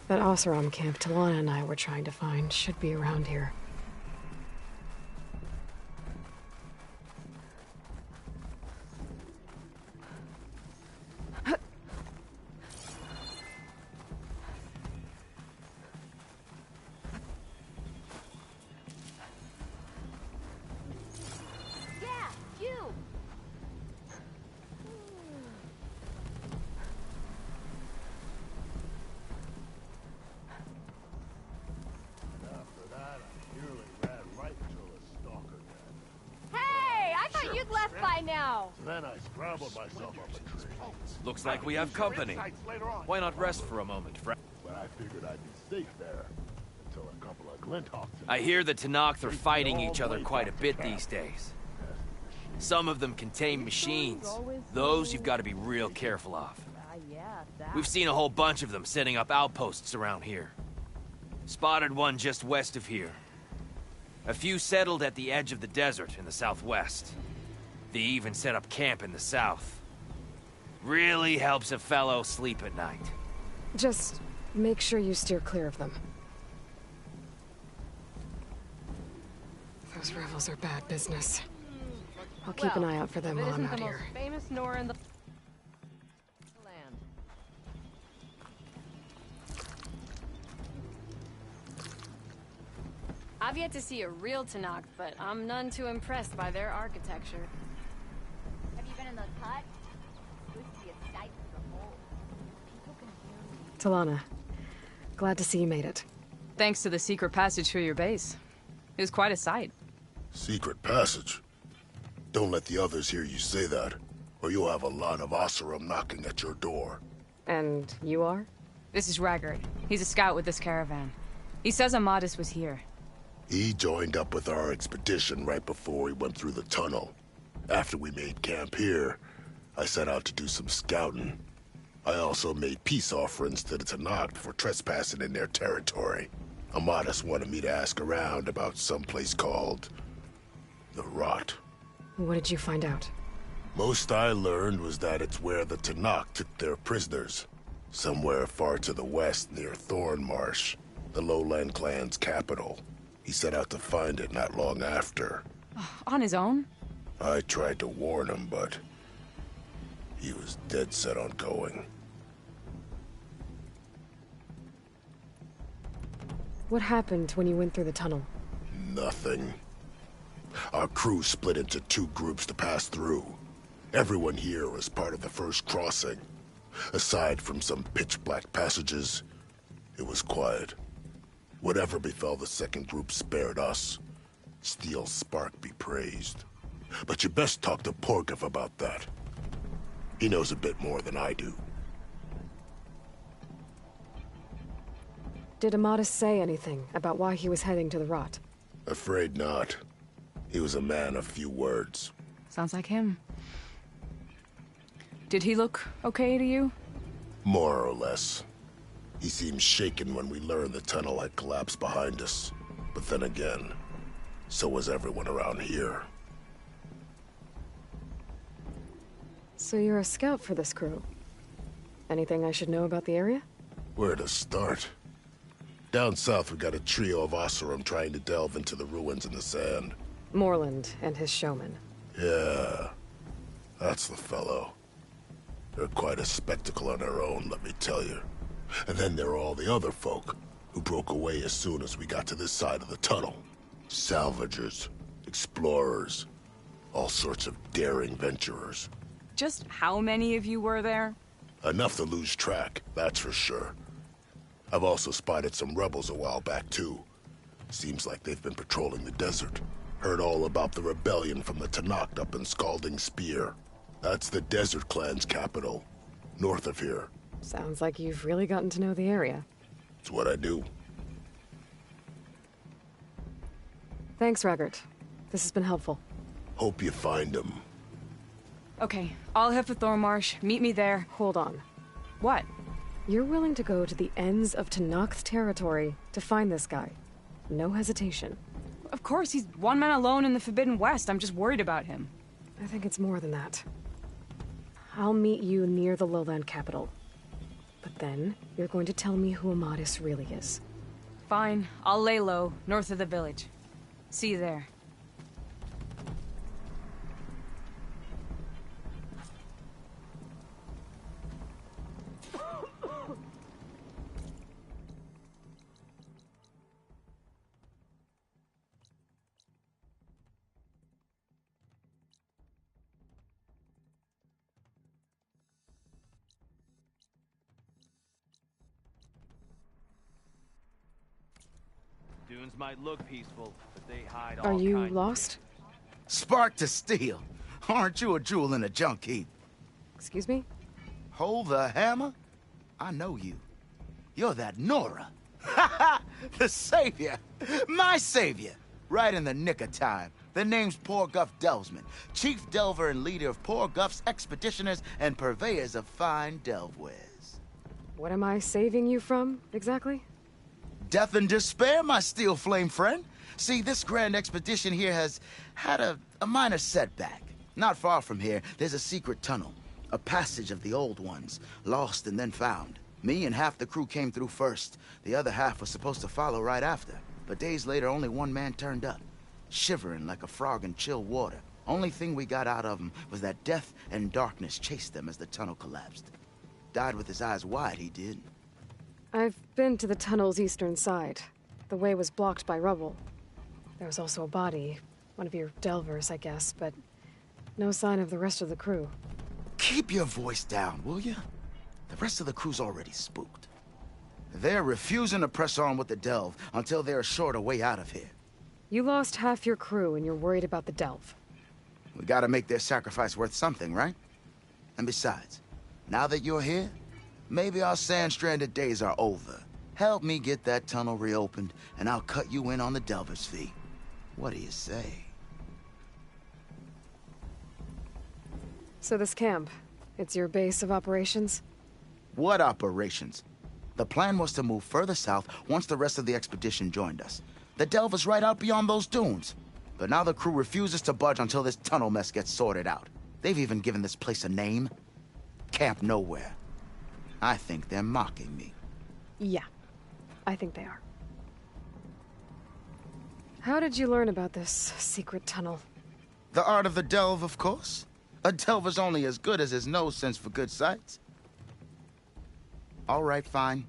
That Oseram camp Talana and I were trying to find should be around here. Then I scrambled myself up a tree. Looks like we have company. Why not rest for a moment, friend? But I figured I'd be safe there until a couple of Glinthawks. I hear the Tenakth are fighting each other quite a bit these days. Some of them contain machines. Those you've got to be real careful of. We've seen a whole bunch of them setting up outposts around here. Spotted one just west of here. A few settled at the edge of the desert in the southwest. They even set up camp in the south. Really helps a fellow sleep at night. Just make sure you steer clear of them. Those rebels are bad business. I'll keep an eye out for them while I'm out here. Famous nor in the land. I've yet to see a real Tenakth, but I'm none too impressed by their architecture. Have you been in the cut? It would be a sight for the whole. People can hear me. Talana, glad to see you made it. Thanks to the secret passage through your base. It was quite a sight. Secret passage? Don't let the others hear you say that, or you'll have a lot of Oseram knocking at your door. And you are? This is Raggard. He's a scout with this caravan. He says Amadis was here. He joined up with our expedition right before we went through the tunnel. After we made camp here, I set out to do some scouting. I also made peace offerings to the Tenakth for trespassing in their territory. Amadis wanted me to ask around about some place called the Rot. What did you find out? Most I learned was that it's where the Tenakth took their prisoners. Somewhere far to the west near Thornmarsh, the Lowland clan's capital. He set out to find it not long after. On his own? I tried to warn him, but he was dead set on going. What happened when you went through the tunnel? Nothing. Our crew split into two groups to pass through. Everyone here was part of the first crossing. Aside from some pitch-black passages, it was quiet. Whatever befell the second group spared us. Steel Spark be praised. But you best talk to Porkov about that. He knows a bit more than I do. Did Amadis say anything about why he was heading to the Rot? Afraid not. He was a man of few words. Sounds like him. Did he look okay to you? More or less. He seemed shaken when we learned the tunnel had collapsed behind us. But then again, so was everyone around here. So you're a scout for this crew. Anything I should know about the area? Where to start? Down south we got a trio of Oseram trying to delve into the ruins in the sand. Moreland and his showman. Yeah, that's the fellow. They're quite a spectacle on their own, let me tell you. And then there are all the other folk, who broke away as soon as we got to this side of the tunnel. Salvagers, explorers, all sorts of daring venturers. Just how many of you were there? Enough to lose track, that's for sure. I've also spotted some rebels a while back, too. Seems like they've been patrolling the desert. Heard all about the rebellion from the Tenakth up in Scalding Spear. That's the Desert Clan's capital, north of here. Sounds like you've really gotten to know the area. It's what I do. Thanks, Raggart. This has been helpful. Hope you find him. Okay, I'll head for Thormarsh. Meet me there. Hold on. What? You're willing to go to the ends of Tenakth territory to find this guy. No hesitation. Of course, he's one man alone in the Forbidden West. I'm just worried about him. I think it's more than that. I'll meet you near the lowland capital. But then, you're going to tell me who Amadis really is. Fine, I'll lay low, north of the village. See you there. Dunes might look peaceful, but they hide all Are you kinds of lost? Spark to steel. Aren't you a jewel in a junk heap? Excuse me? Hold the hammer? I know you. You're that Nora. Ha ha! The savior! My savior! Right in the nick of time. The name's Poor Guff Delvesman, chief delver and leader of Poor Guff's expeditioners and purveyors of fine delve wares. What am I saving you from, exactly? Death and despair, my steel flame friend. See, this grand expedition here has had a minor setback. Not far from here, there's a secret tunnel. A passage of the old ones, lost and then found. Me and half the crew came through first. The other half was supposed to follow right after. But days later, only one man turned up, shivering like a frog in chill water. Only thing we got out of him was that death and darkness chased them as the tunnel collapsed. Died with his eyes wide, he did. I've been to the tunnel's eastern side. The way was blocked by rubble. There was also a body, one of your delvers, I guess, but no sign of the rest of the crew. Keep your voice down, will you? The rest of the crew's already spooked. They're refusing to press on with the delve until they're assured a way out of here. You lost half your crew and you're worried about the delve. We gotta make their sacrifice worth something, right? And besides, now that you're here, maybe our sand-stranded days are over. Help me get that tunnel reopened, and I'll cut you in on the delver's fee. What do you say? So this camp, it's your base of operations? What operations? The plan was to move further south once the rest of the expedition joined us. The delver's right out beyond those dunes. But now the crew refuses to budge until this tunnel mess gets sorted out. They've even given this place a name. Camp Nowhere. I think they're mocking me. Yeah, I think they are. How did you learn about this secret tunnel? The art of the delve, of course. A delver's only as good as his nose sense for good sights. All right, fine.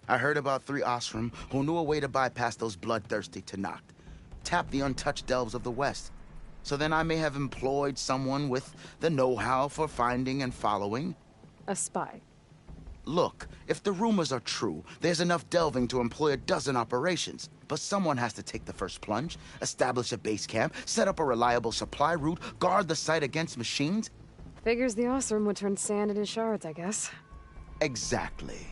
I heard about 3 Osram who knew a way to bypass those bloodthirsty Tenakth. Tap the untouched delves of the West. So then I may have employed someone with the know-how for finding and following. A spy. Look, if the rumors are true, there's enough delving to employ a dozen operations. But someone has to take the first plunge, establish a base camp, set up a reliable supply route, guard the site against machines. Figures the Osram would turn sand into shards, I guess. Exactly.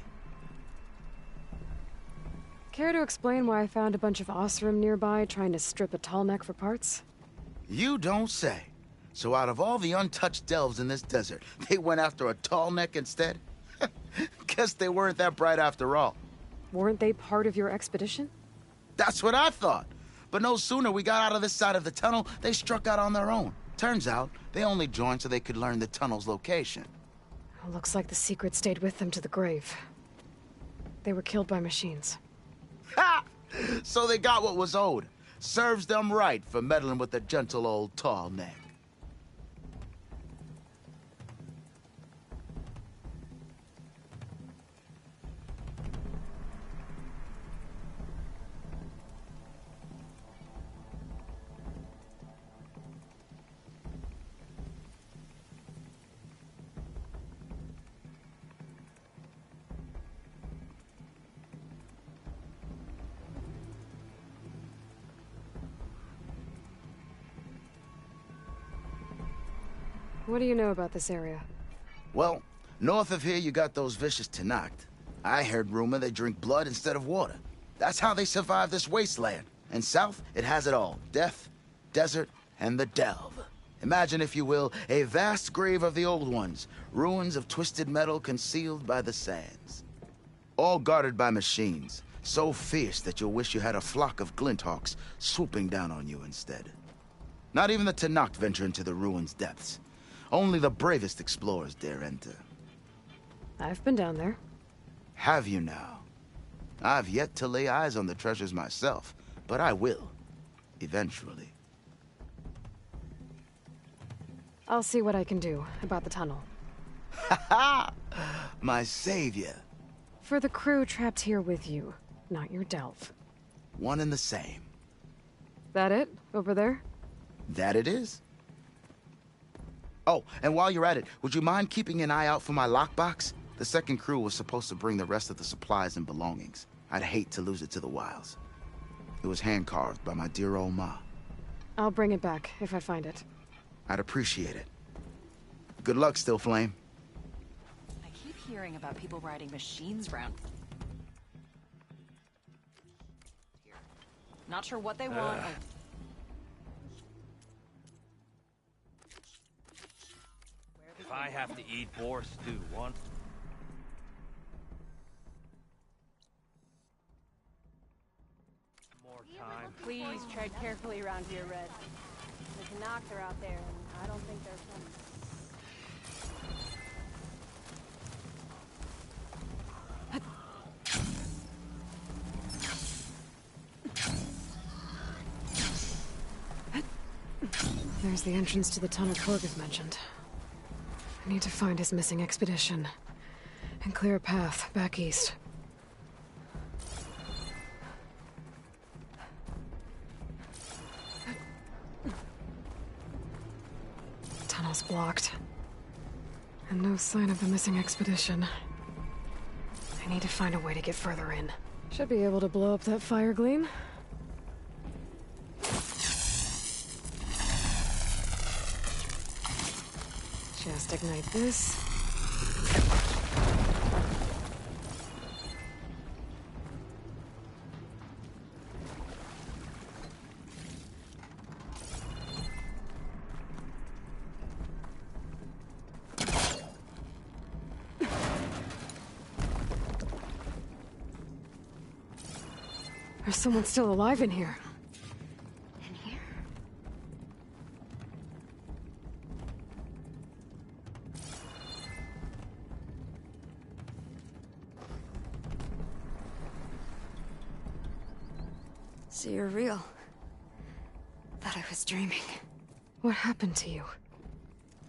Care to explain why I found a bunch of Osram nearby trying to strip a tall neck for parts? You don't say. So out of all the untouched delves in this desert, they went after a tall neck instead? Guess they weren't that bright after all. Weren't they part of your expedition? That's what I thought. But no sooner we got out of this side of the tunnel, they struck out on their own. Turns out, they only joined so they could learn the tunnel's location. Looks like the secret stayed with them to the grave. They were killed by machines. Ha! So they got what was owed. Serves them right for meddling with the gentle old tall neck. What do you know about this area? Well, north of here you got those vicious Tenakth. I heard rumor they drink blood instead of water. That's how they survive this wasteland. And south, it has it all. Death, desert, and the delve. Imagine, if you will, a vast grave of the old ones. Ruins of twisted metal concealed by the sands. All guarded by machines. So fierce that you'll wish you had a flock of glinthawks swooping down on you instead. Not even the Tenakth venture into the ruins' depths. Only the bravest explorers dare enter. I've been down there. Have you now? I've yet to lay eyes on the treasures myself, but I will. Eventually. I'll see what I can do about the tunnel. Ha ha! My savior. For the crew trapped here with you, not your delve. One and the same. That it? Over there? That it is. Oh, and while you're at it, would you mind keeping an eye out for my lockbox? The second crew was supposed to bring the rest of the supplies and belongings. I'd hate to lose it to the wilds. It was hand-carved by my dear old ma. I'll bring it back if I find it. I'd appreciate it. Good luck still, Flame. I keep hearing about people riding machines round here. Not sure what they want. If I have to eat boar stew one more time. Please tread carefully around here, Red. The Tenakth are out there, and I don't think they're friendly. There's the entrance to the tunnel Torgeth mentioned. I need to find his missing expedition and clear a path back east. Tunnel's blocked. And no sign of the missing expedition. I need to find a way to get further in. Should be able to blow up that fire gleam. Just ignite this. There's someone still alive in here. In here? So you're real. Thought I was dreaming. What happened to you?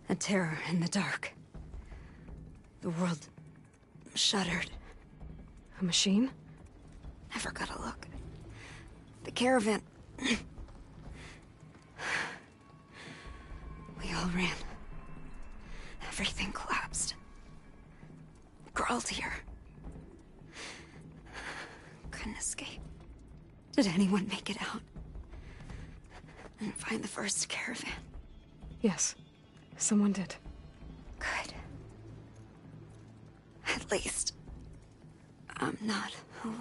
A terror in the dark. The world shuddered. A machine? Never got a look. The caravan. We all ran. Everything collapsed. Crawled here. Couldn't escape. Did anyone make it out? And find the first caravan? Yes, someone did. Good. At least, I'm not alone.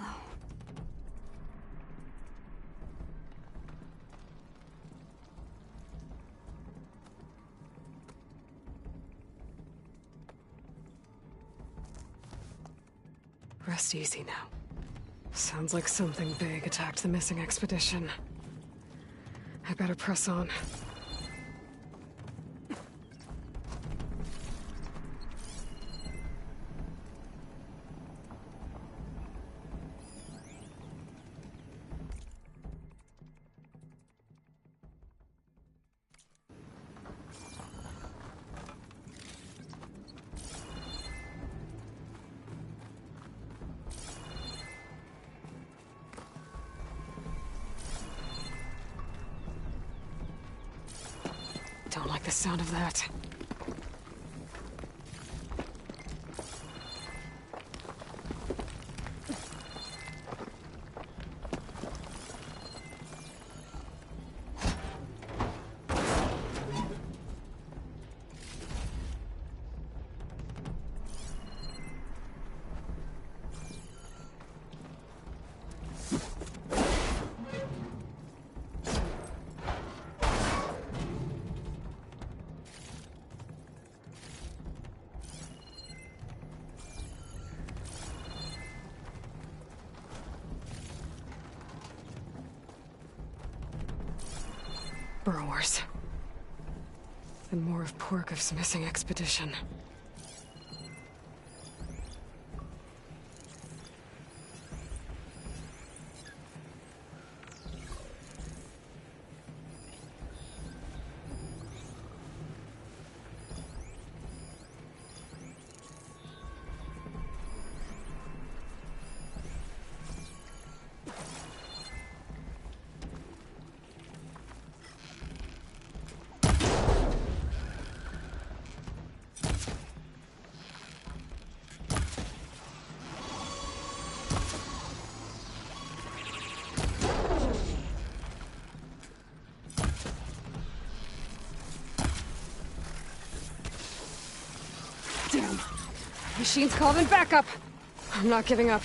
Rest easy now. Sounds like something big attacked the missing expedition. I better press on. Don't like the sound of that. Burrowers. And more of Porkov's missing expedition. Damn. Machine's calling backup. I'm not giving up.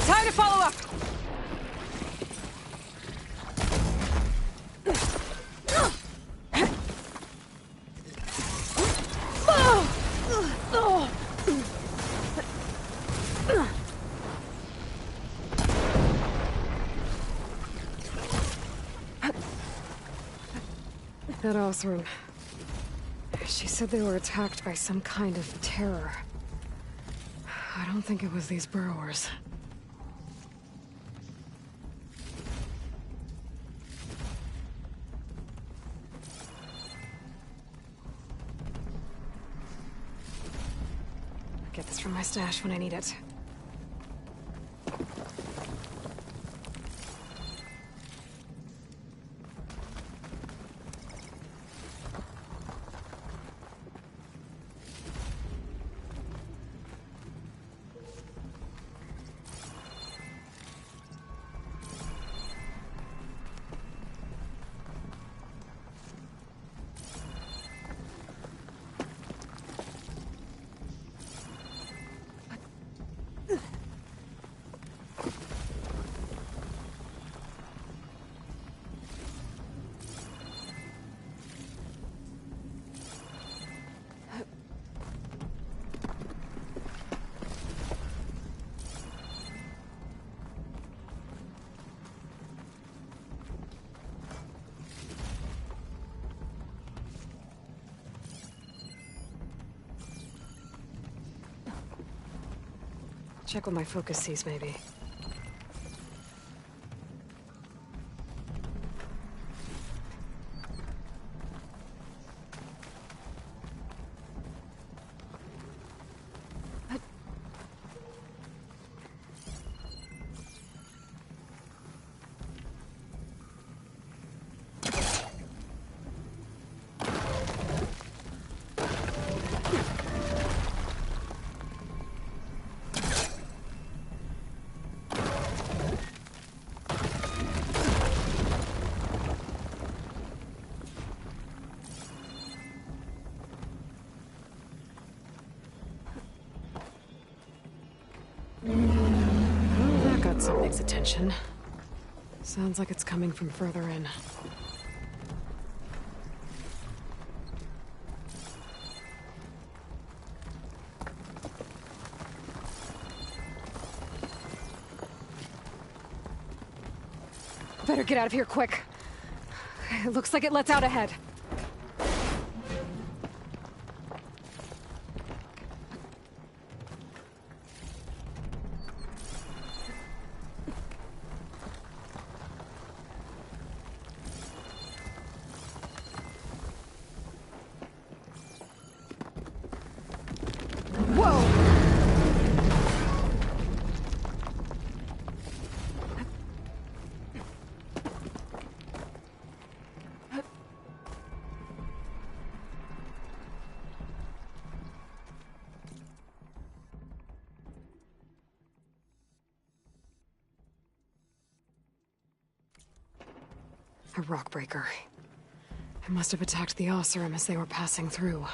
Time to follow up! That Osram. She said they were attacked by some kind of terror. I don't think it was these burrowers. I'll get this from my stash when I need it. Check what my focus sees, maybe. That got something's attention. Sounds like it's coming from further in. Better get out of here quick. It looks like it lets out ahead. A rock breaker. It must have attacked the Oseram as they were passing through.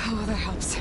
Oh, that helps.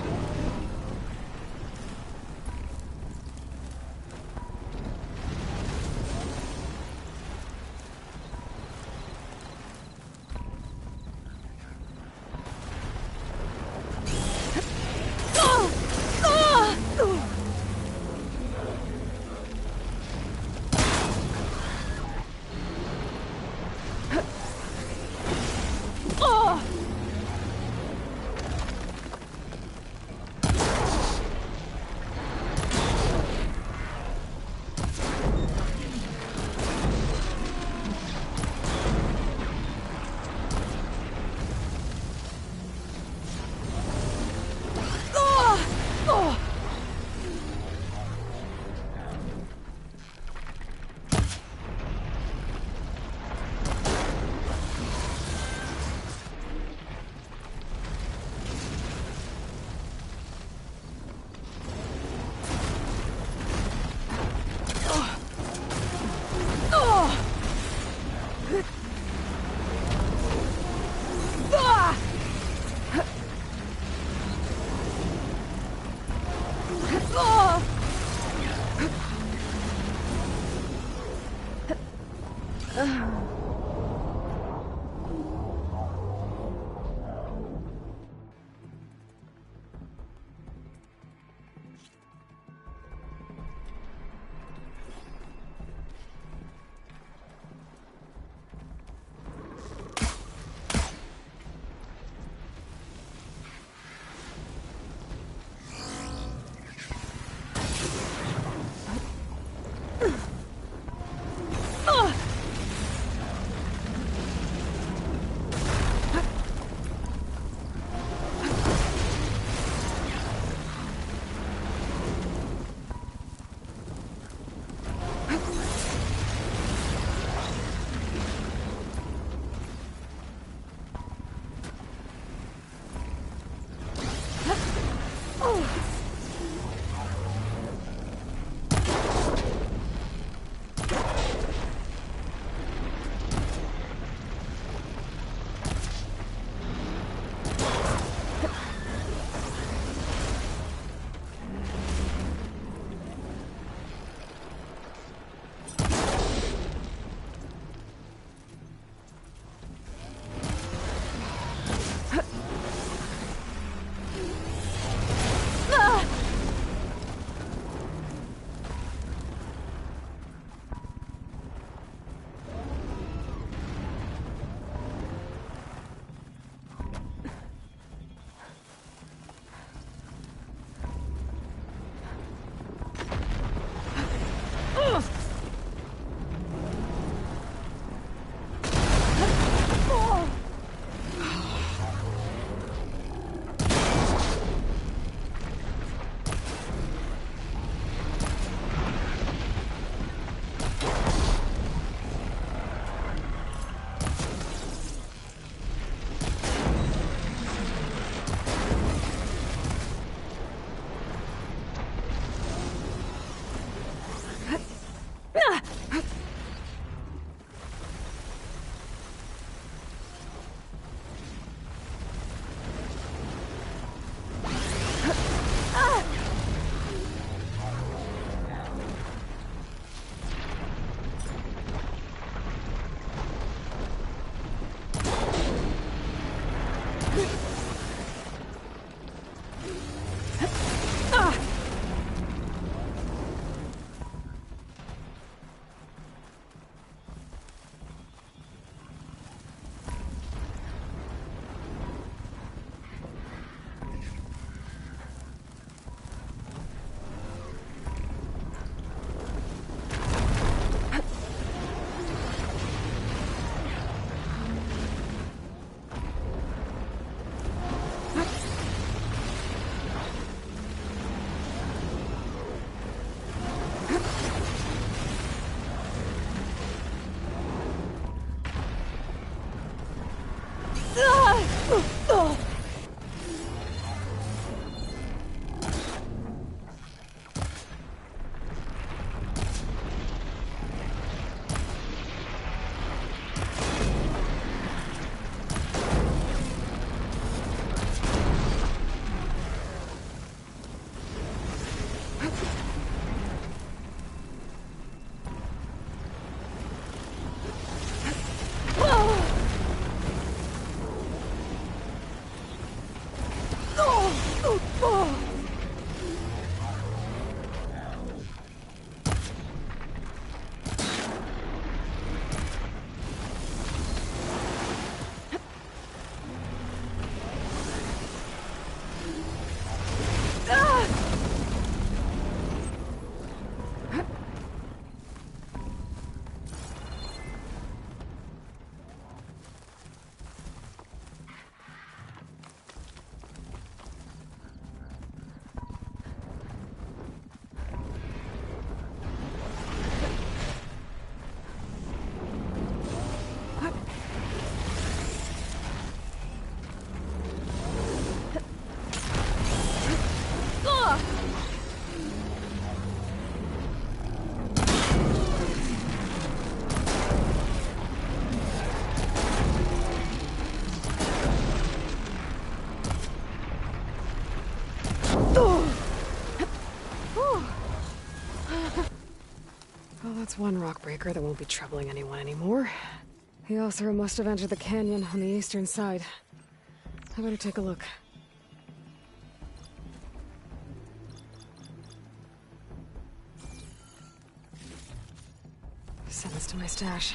Well, that's one rock breaker that won't be troubling anyone anymore. The Oseram must have entered the canyon on the eastern side. I better take a look. Send this to my stash.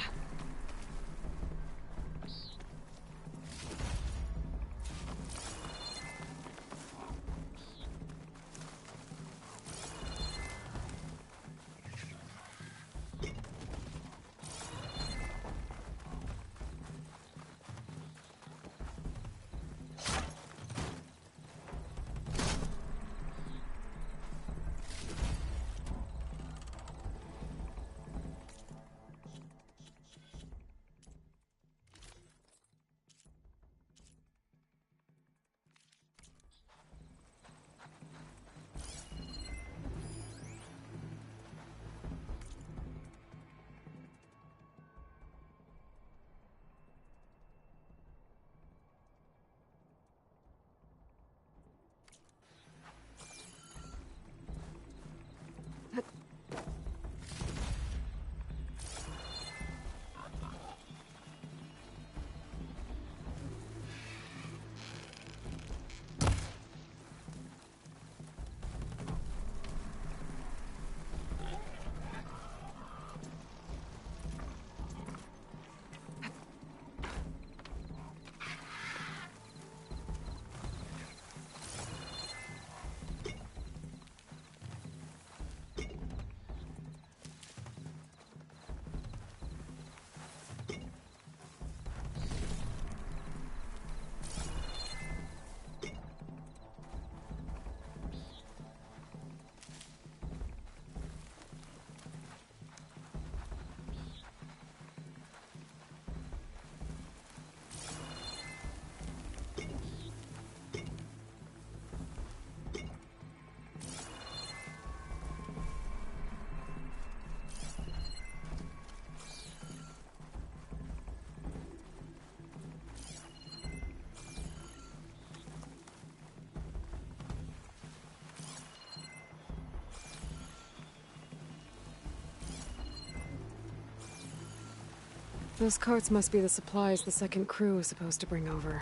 Those carts must be the supplies the second crew was supposed to bring over.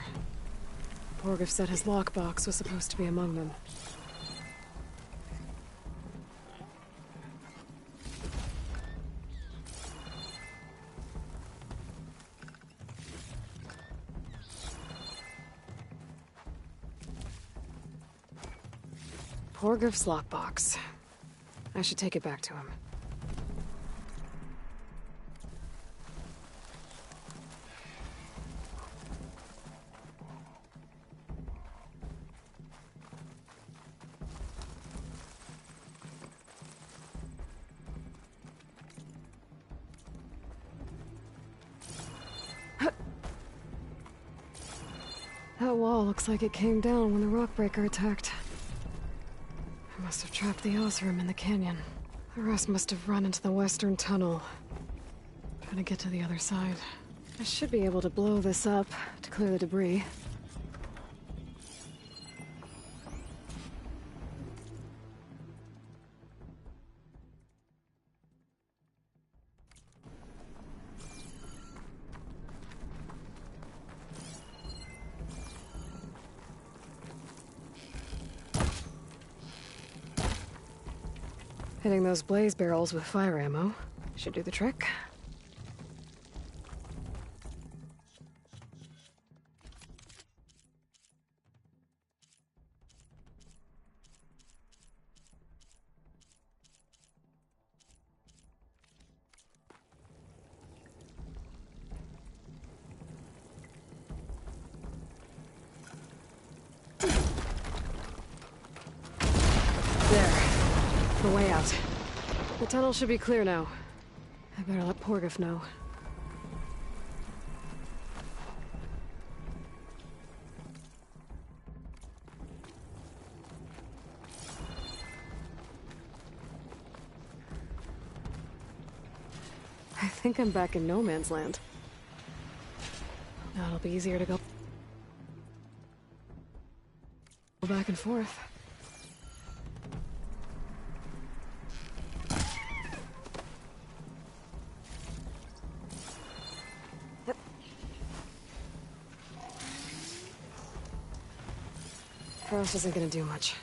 Porgif said his lockbox was supposed to be among them. Porgif's lockbox. I should take it back to him. That wall looks like it came down when the rockbreaker attacked. I must have trapped the Oseram in the canyon. The rest must have run into the western tunnel, trying to get to the other side. I should be able to blow this up to clear the debris. Hitting those blaze barrels with fire ammo should do the trick. The way out. The tunnel should be clear now. I better let Porgif know. I think I'm back in no man's land. Now it'll be easier to go back and forth. Frost isn't gonna do much.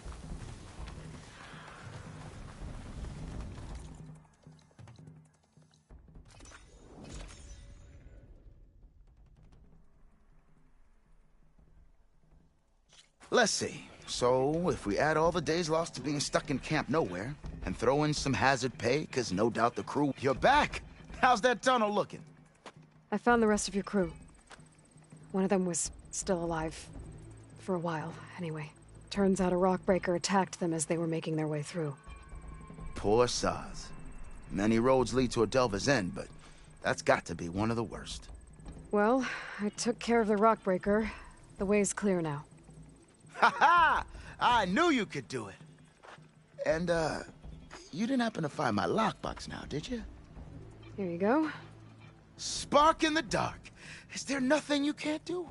Let's see. So, if we add all the days lost to being stuck in Camp Nowhere, and throw in some hazard pay, 'cause no doubt the crew... You're back! How's that tunnel looking? I found the rest of your crew. One of them was still alive. For a while, anyway. Turns out a rockbreaker attacked them as they were making their way through. Poor Saz. Many roads lead to a Delver's End, but that's got to be one of the worst. Well, I took care of the rockbreaker. The way's clear now. Ha-ha! I knew you could do it! And, you didn't happen to find my lockbox now, did you? Here you go. Spark in the dark. Is there nothing you can't do?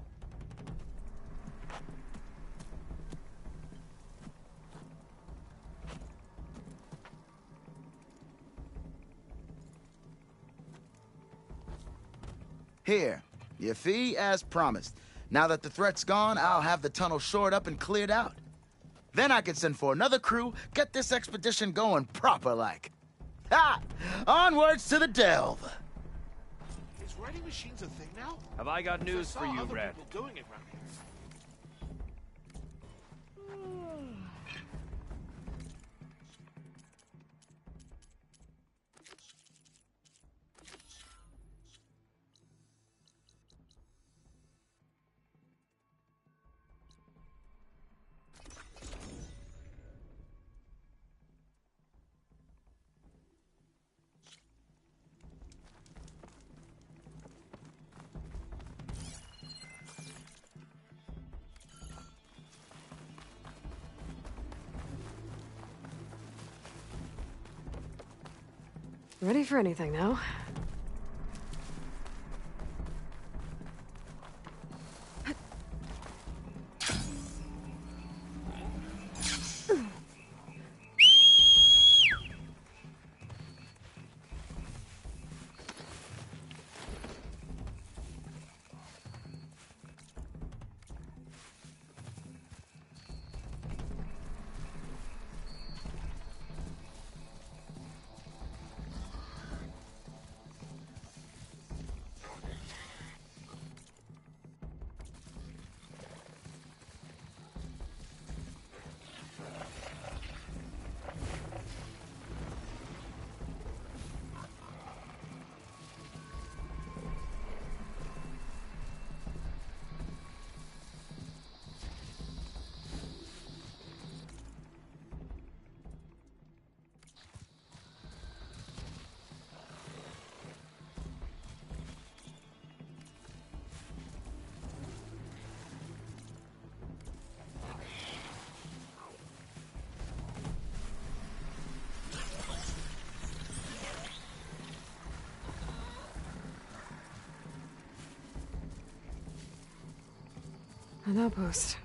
Here, your fee as promised. Now that the threat's gone, I'll have the tunnel shored up and cleared out. Then I can send for another crew, get this expedition going proper-like. Ha! Onwards to the delve! Is writing machines a thing now? Have I got news for you, other Red? people doing it around here. Ready for anything now. An outpost.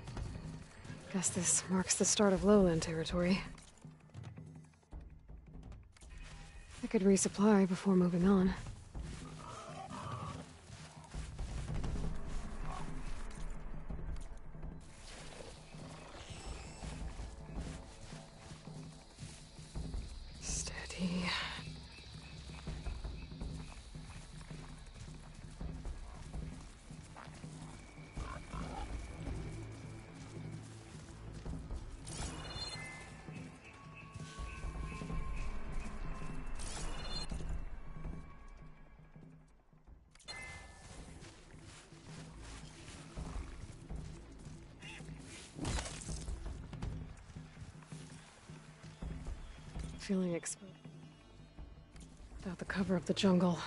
Guess this marks the start of lowland territory. I could resupply before moving on. Steady. Feeling exposed. Without the cover of the jungle.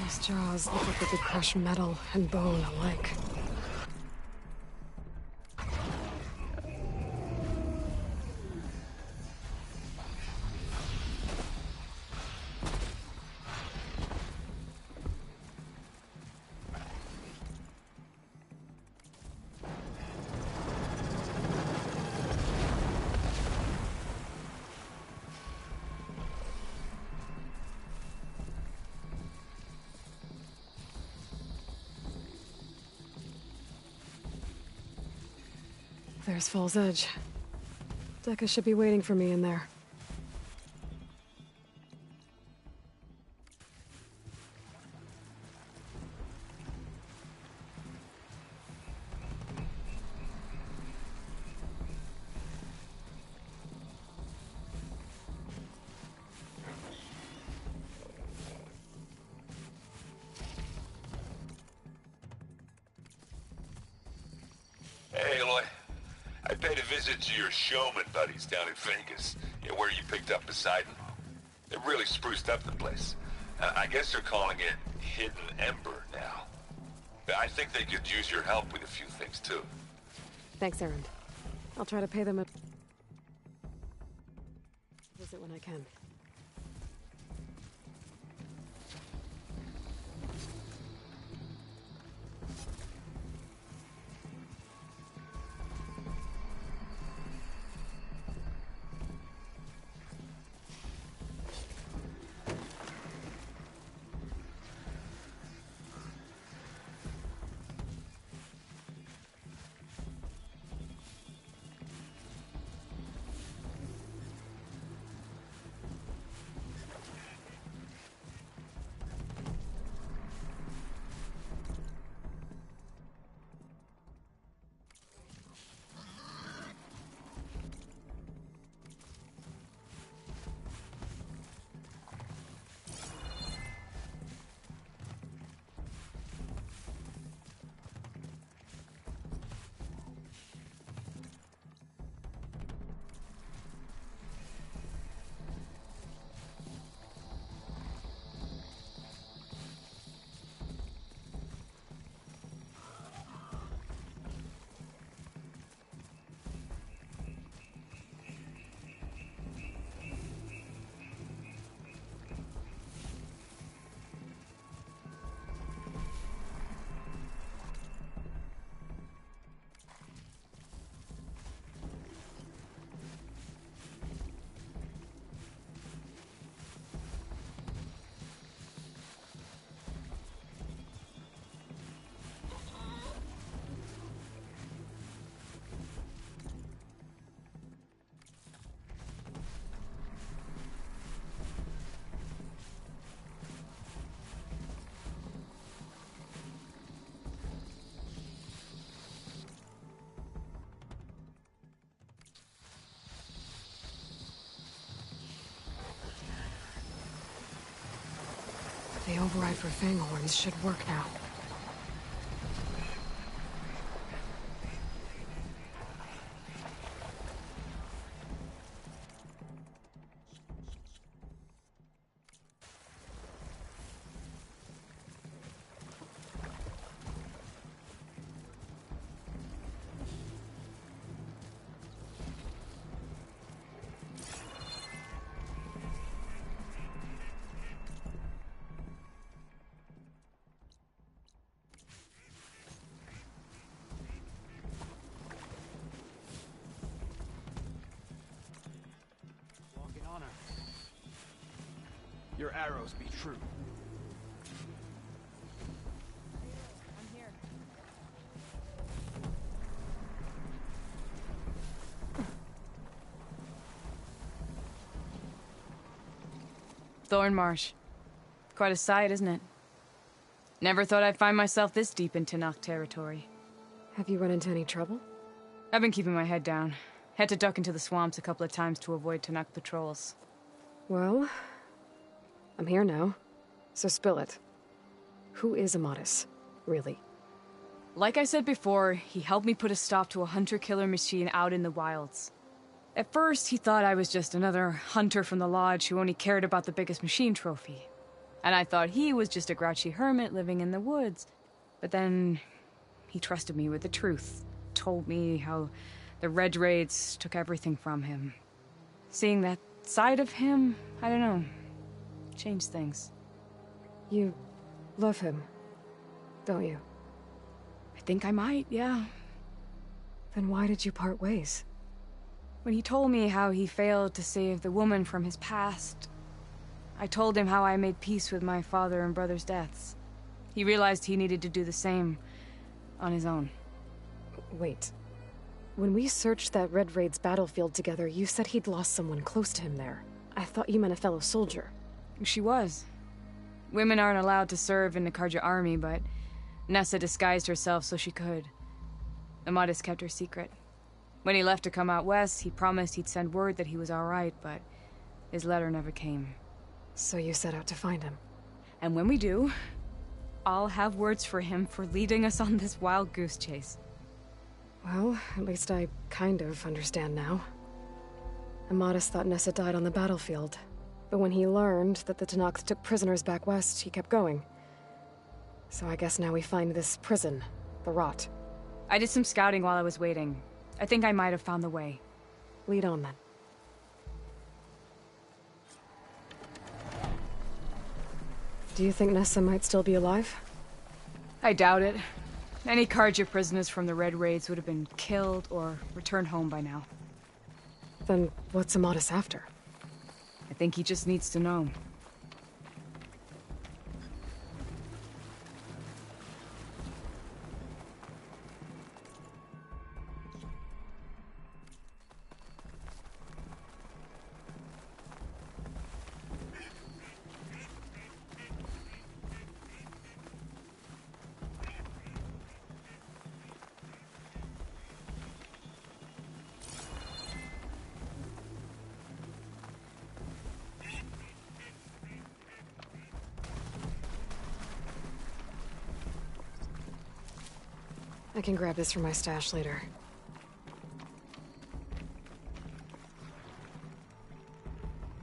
These jaws look like they could crush metal and bone alike. There's Fall's Edge. Decca should be waiting for me in there. Hey, Eloy. I paid a visit to your showman buddies down in Vegas, where you picked up Poseidon. They really spruced up the place. I guess they're calling it Hidden Ember now. I think they could use your help with a few things, too. Thanks, Erend. I'll try to pay them a visit when I can. The override for Fanghorns should work now. Your arrows be true. I'm here. Thorn Marsh. Quite a sight, isn't it? Never thought I'd find myself this deep in Tanakh territory. Have you run into any trouble? I've been keeping my head down. Had to duck into the swamps a couple of times to avoid Tanakh patrols. Well, I'm here now, so spill it. Who is Amatis, really? Like I said before, he helped me put a stop to a hunter-killer machine out in the wilds. At first, he thought I was just another hunter from the lodge who only cared about the biggest machine trophy. And I thought he was just a grouchy hermit living in the woods. But then, he trusted me with the truth. Told me how the Red Raids took everything from him. Seeing that side of him, I don't know, changed things. You love him, don't you? I think I might, yeah. Then why did you part ways? When he told me how he failed to save the woman from his past, I told him how I made peace with my father and brother's deaths. He realized he needed to do the same on his own. Wait. When we searched that Red Raid's battlefield together, you said he'd lost someone close to him there. I thought you meant a fellow soldier. She was. Women aren't allowed to serve in the Karja army, but Nessa disguised herself so she could. Amatis kept her secret. When he left to come out west, he promised he'd send word that he was all right, but his letter never came. So you set out to find him. And when we do, I'll have words for him for leading us on this wild goose chase. Well, at least I kind of understand now. Amatis thought Nessa died on the battlefield, but when he learned that the Tanakh took prisoners back west, he kept going. So I guess now we find this prison, the Rot. I did some scouting while I was waiting. I think I might have found the way. Lead on, then. Do you think Nessa might still be alive? I doubt it. Any Karja prisoners from the Red Raids would have been killed or returned home by now. Then what's Amatis after? I think he just needs to know. I can grab this from my stash later.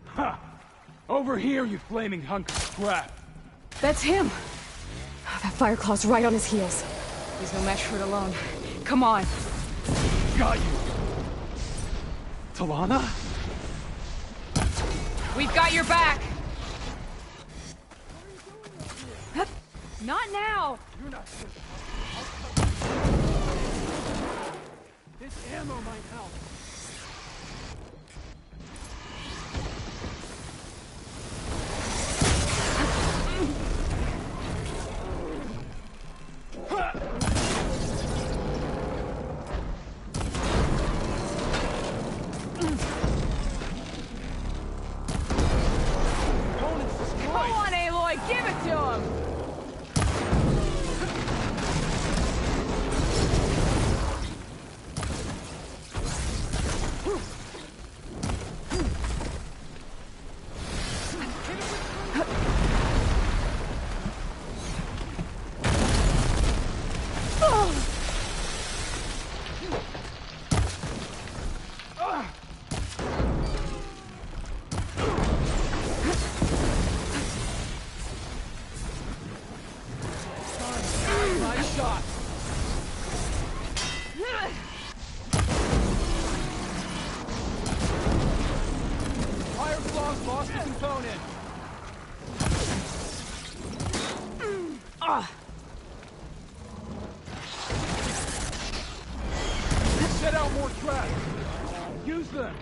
Ha! Over here, you flaming hunk of crap! That's him! Oh, that Fireclaw's right on his heels. He's no match for it alone. Come on! Got you! Talana? We've got your back! Not now! You're not good. This ammo might help. Come on, Aloy! Give it to him! Lost a component. Set out more traps. Use them.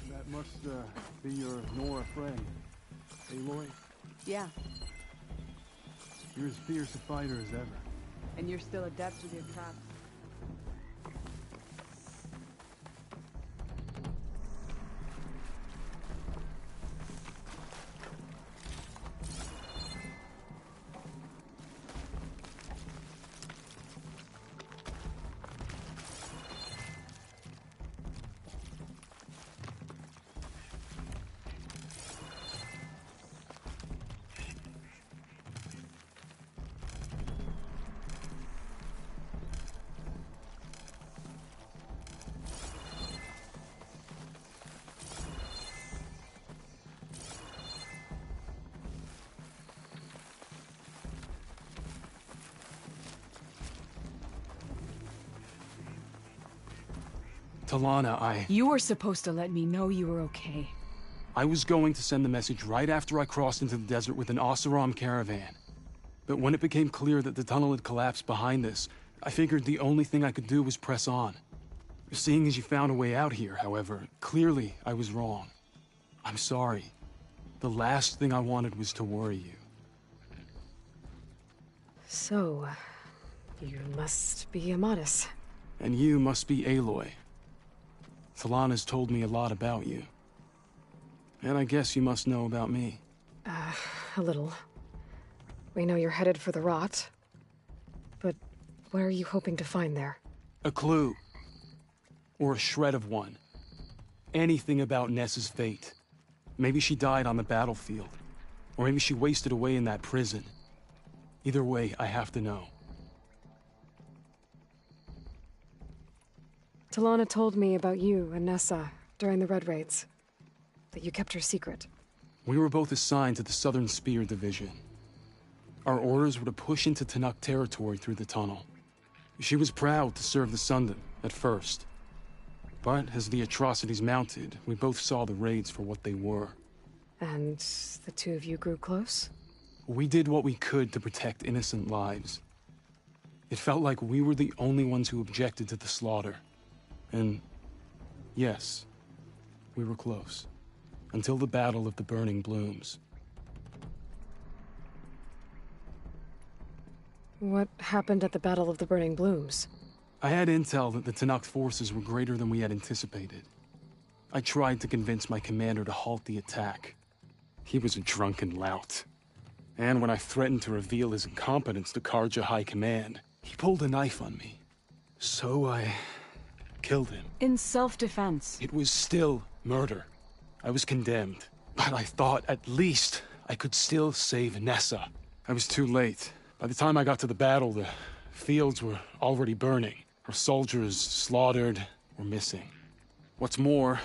That must be your Nora friend, Aloy. Yeah, You're as fierce a fighter as ever. and you're still adept with your traps. Talana, You were supposed to let me know you were okay. I was going to send the message right after I crossed into the desert with an Oseram caravan. But when it became clear that the tunnel had collapsed behind us, I figured the only thing I could do was press on. Seeing as you found a way out here, however, clearly I was wrong. I'm sorry. The last thing I wanted was to worry you. So, you must be Amatis. And you must be Aloy. Talana's told me a lot about you. And I guess you must know about me. A little. We know you're headed for the rot. But what are you hoping to find there? A clue. Or a shred of one. Anything about Nessa's fate. Maybe she died on the battlefield. Or maybe she wasted away in that prison. Either way, I have to know. Talana told me about you and Nessa during the Red Raids. That you kept her secret. We were both assigned to the Southern Spear Division. Our orders were to push into Tanakh territory through the tunnel. She was proud to serve the Sundom at first. But as the atrocities mounted, we both saw the raids for what they were. And the two of you grew close? We did what we could to protect innocent lives. It felt like we were the only ones who objected to the slaughter. And yes, we were close. Until the Battle of the Burning Blooms. What happened at the Battle of the Burning Blooms? I had intel that the Tanakh forces were greater than we had anticipated. I tried to convince my commander to halt the attack. He was a drunken lout. And when I threatened to reveal his incompetence to Karja High Command, he pulled a knife on me. So I killed him. In self-defense. It was still murder. I was condemned. But I thought at least I could still save Nessa. I was too late. By the time I got to the battle, the fields were already burning. Our soldiers slaughtered or missing. What's more,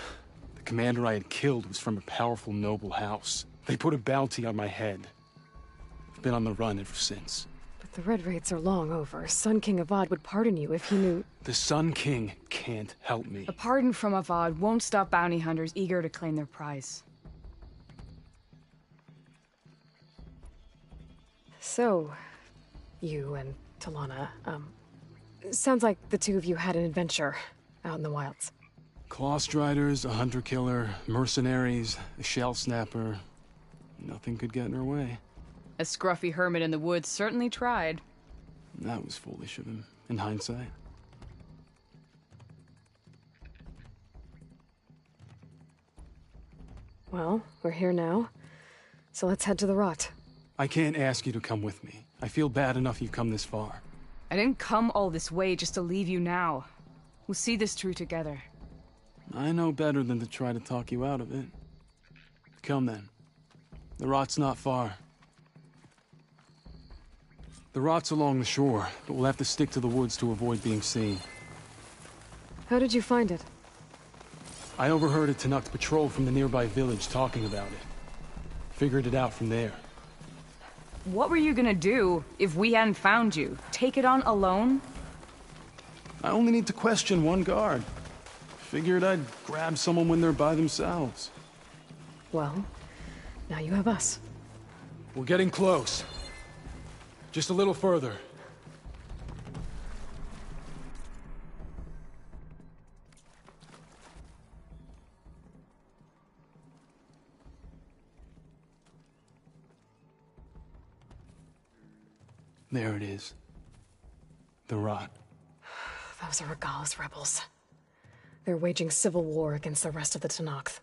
the commander I had killed was from a powerful noble house. They put a bounty on my head. I've been on the run ever since. But the Red Raids are long over. Sun King Avad would pardon you if he knew... The Sun King can't help me. A pardon from Avad won't stop bounty hunters eager to claim their prize. So, you and Talana, sounds like the two of you had an adventure out in the wilds. Claw Striders, a hunter-killer, mercenaries, a shell snapper. Nothing could get in her way. A scruffy hermit in the woods certainly tried. That was foolish of him, in hindsight. Well, we're here now, so let's head to the rot. I can't ask you to come with me. I feel bad enough you've come this far. I didn't come all this way just to leave you now. We'll see this through together. I know better than to try to talk you out of it. Come then. The rot's not far. The rot's along the shore, but we'll have to stick to the woods to avoid being seen. How did you find it? I overheard a Tanakh patrol from the nearby village talking about it. Figured it out from there. What were you gonna do if we hadn't found you? Take it on alone? I only need to question one guard. Figured I'd grab someone when they're by themselves. Well, now you have us. We're getting close. Just a little further. There it is. The rot. Those are Regala's rebels. They're waging civil war against the rest of the Tanakh.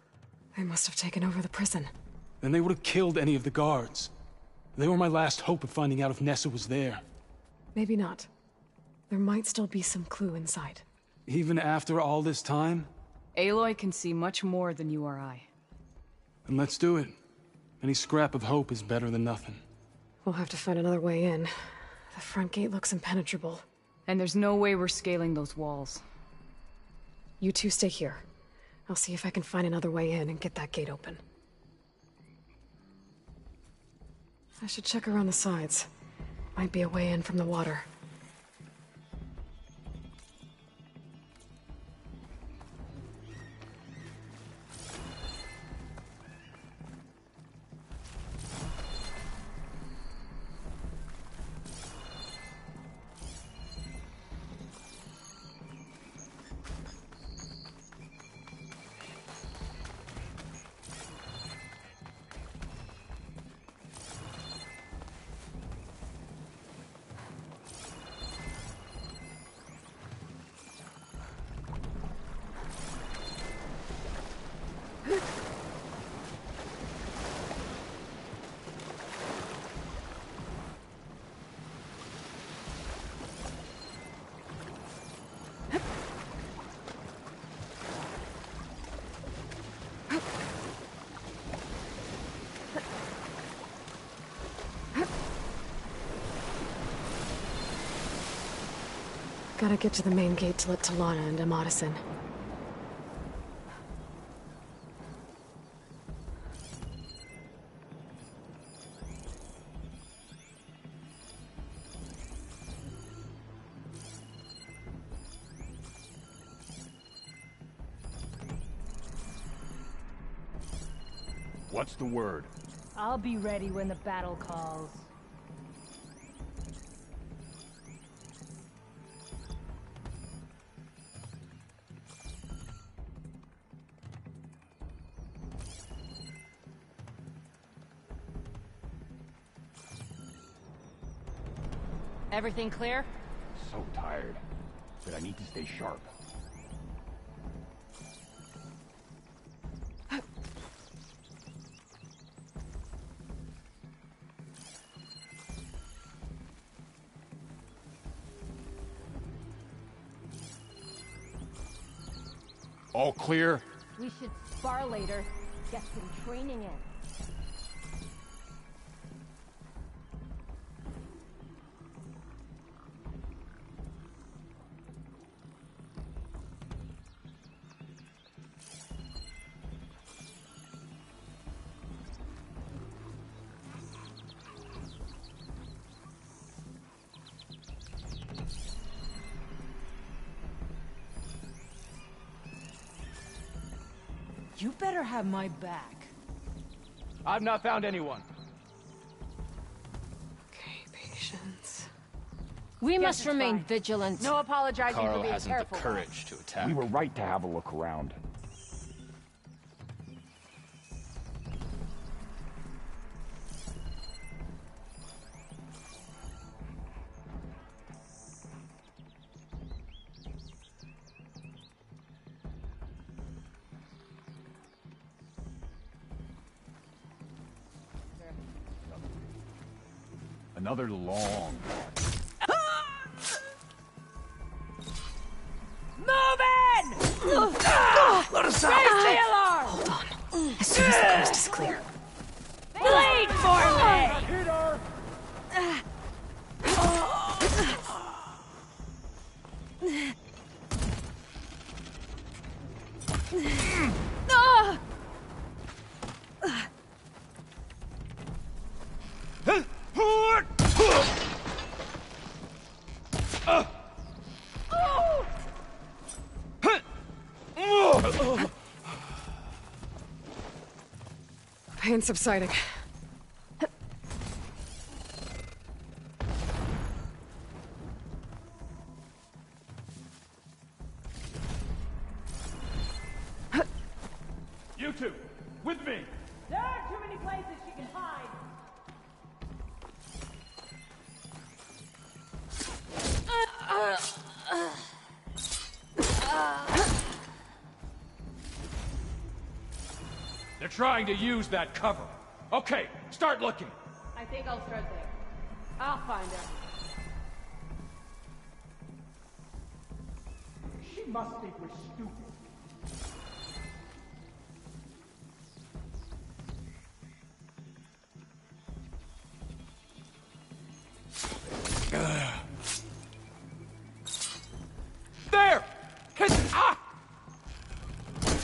They must have taken over the prison. Then they would have killed any of the guards. They were my last hope of finding out if Nessa was there. Maybe not. There might still be some clue inside. Even after all this time? Aloy can see much more than you or I. Then let's do it. Any scrap of hope is better than nothing. We'll have to find another way in. The front gate looks impenetrable. And there's no way we're scaling those walls. You two stay here. I'll see if I can find another way in and get that gate open. I should check around the sides. Might be a way in from the water. Gotta get to the main gate to let Talana into Madison. What's the word? I'll be ready when the battle calls. Everything clear? So tired, but I need to stay sharp. All clear? We should spar later. Get some training in. You better have my back. I've not found anyone. Okay, patience. We must remain vigilant. No apologizing for Carl being hasn't the careful. courage to attack. We were right to have a look around. Another long Let us out! Raise the alarm! Hold on. As soon as the coast is clear. Bleed for me! Hit her! Pain subsiding. You two, with me! There are too many places she can hide. They're trying to use that cover. Okay, start looking. I think I'll start there. I'll find her. She must think we're stupid. There! Hit! Ah!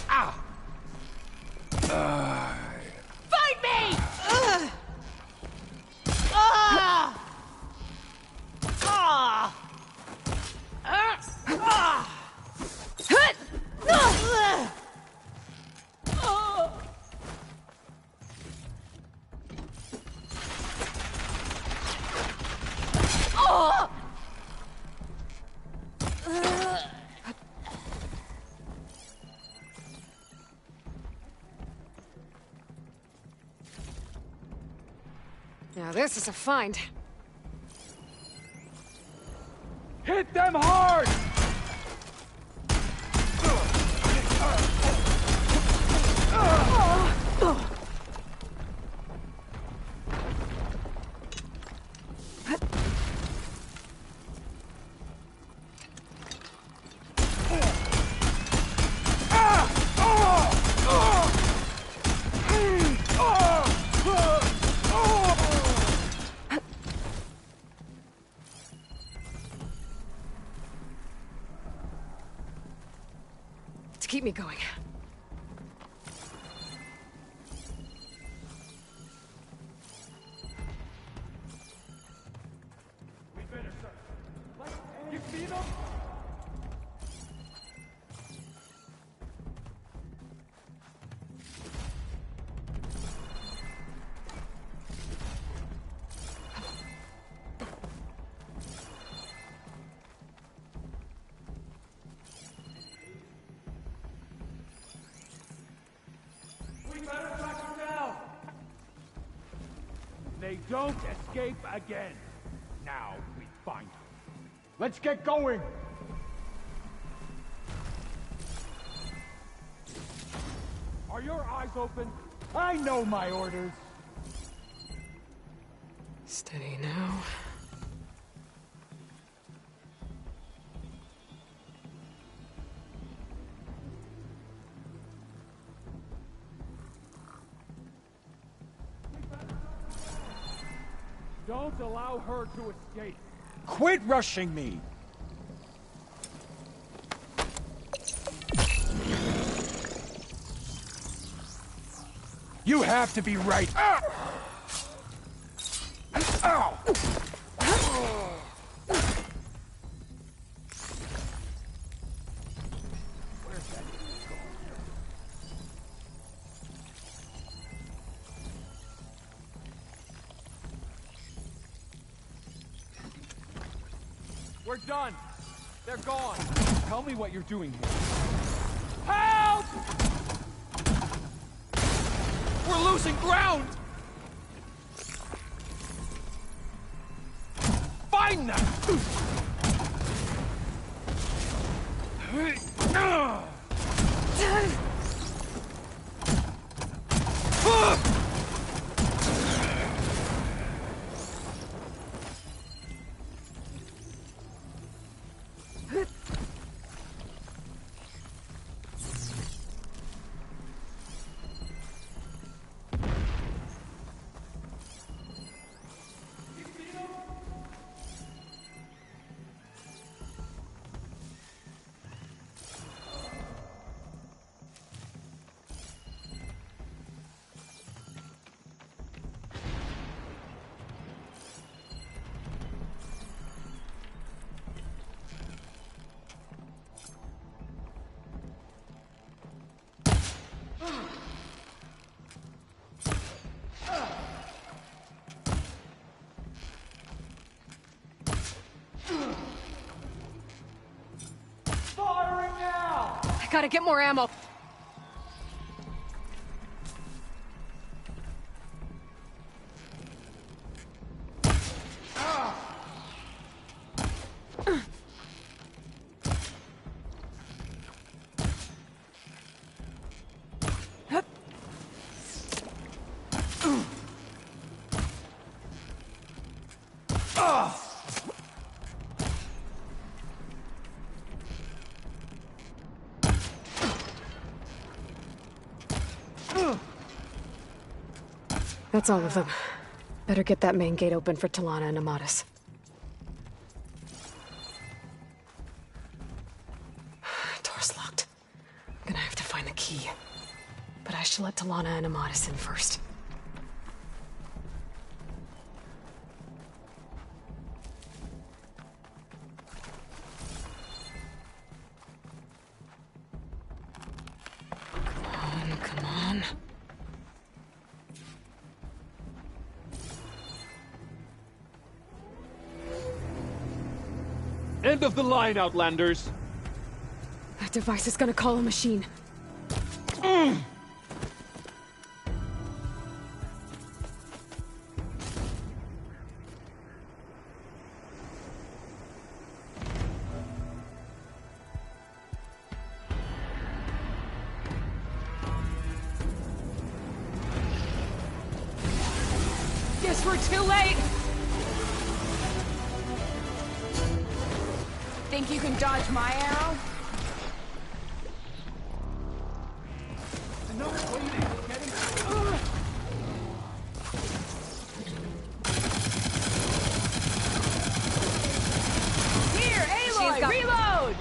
Ah! Find me! Now this is a find. Hit them hard! keep me going. They don't escape again. Now we find them. Let's get going! Are your eyes open? I know my orders. Steady now. Don't allow her to escape. Quit rushing me! You have to be right. Ow! Where's that idiot going? We're done. They're gone. Tell me what you're doing here. Help! We're losing ground! Find them! Firing now! I gotta get more ammo. That's all of them. Better get that main gate open for Talana and Amatis. Door's locked. I'm gonna have to find the key. But I should let Talana and Amatis in first. Come on. End of the line, Outlanders! That device is gonna call a machine. Guess we're too late! Think you can dodge my arrow? No waiting, getting... Here, Aloy, reload!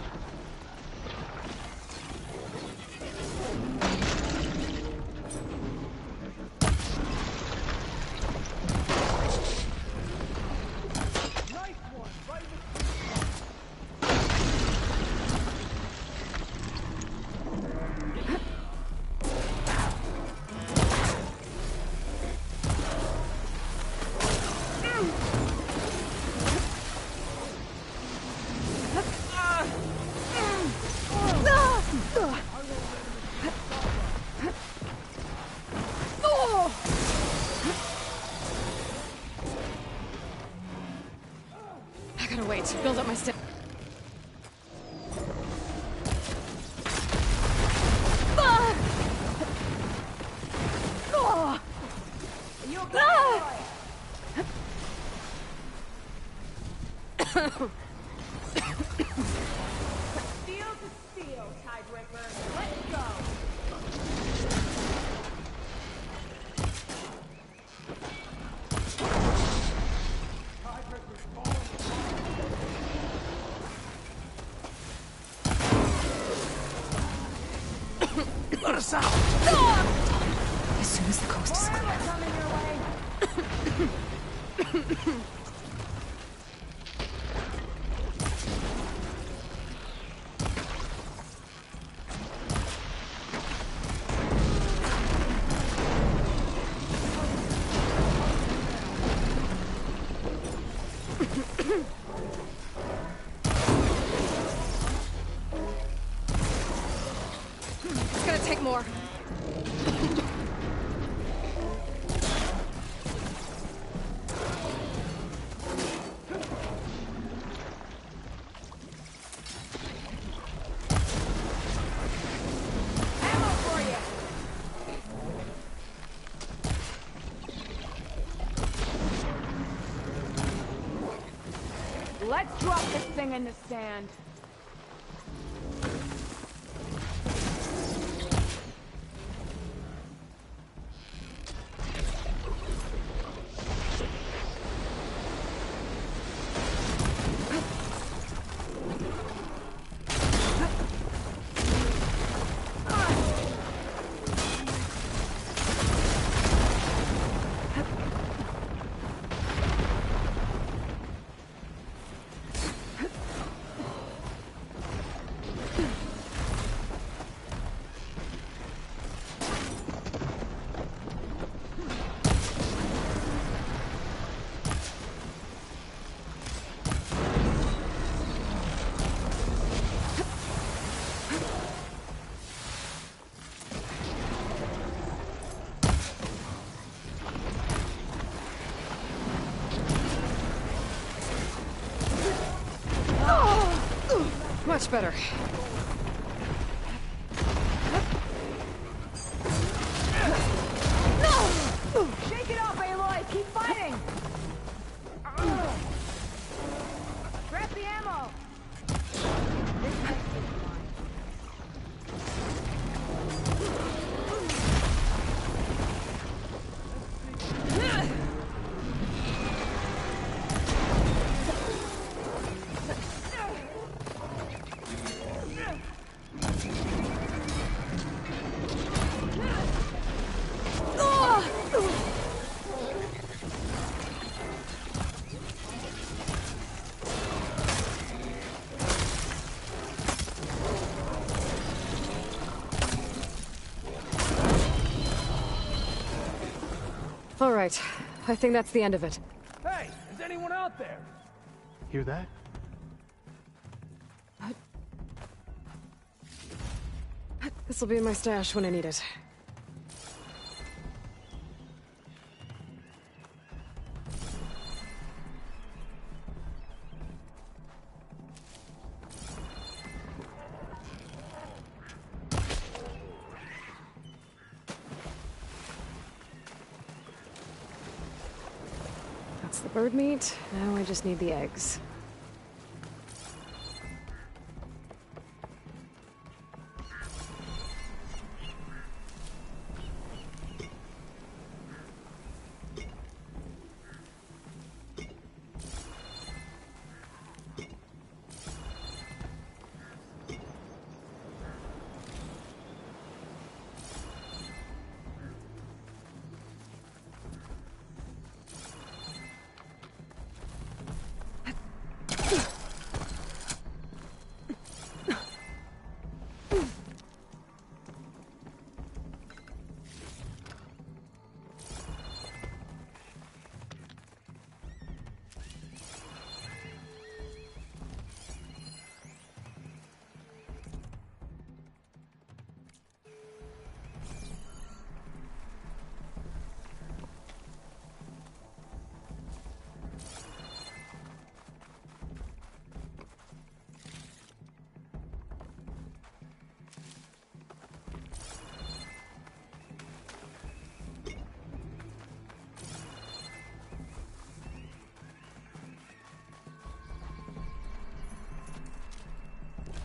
Steel to steel, Tiebreaker. Let's go. Let us out! As soon as the coast is clear. Coming your way. It's gonna take more. Ammo for you. Let's drop this thing in the sand. Much better. Shake it off, Aloy! Keep fighting! Grab the ammo! This might be fine. All right. I think that's the end of it. Hey, is anyone out there? Hear that? This'll be in my stash when I need it. That's the bird meat. Now I just need the eggs.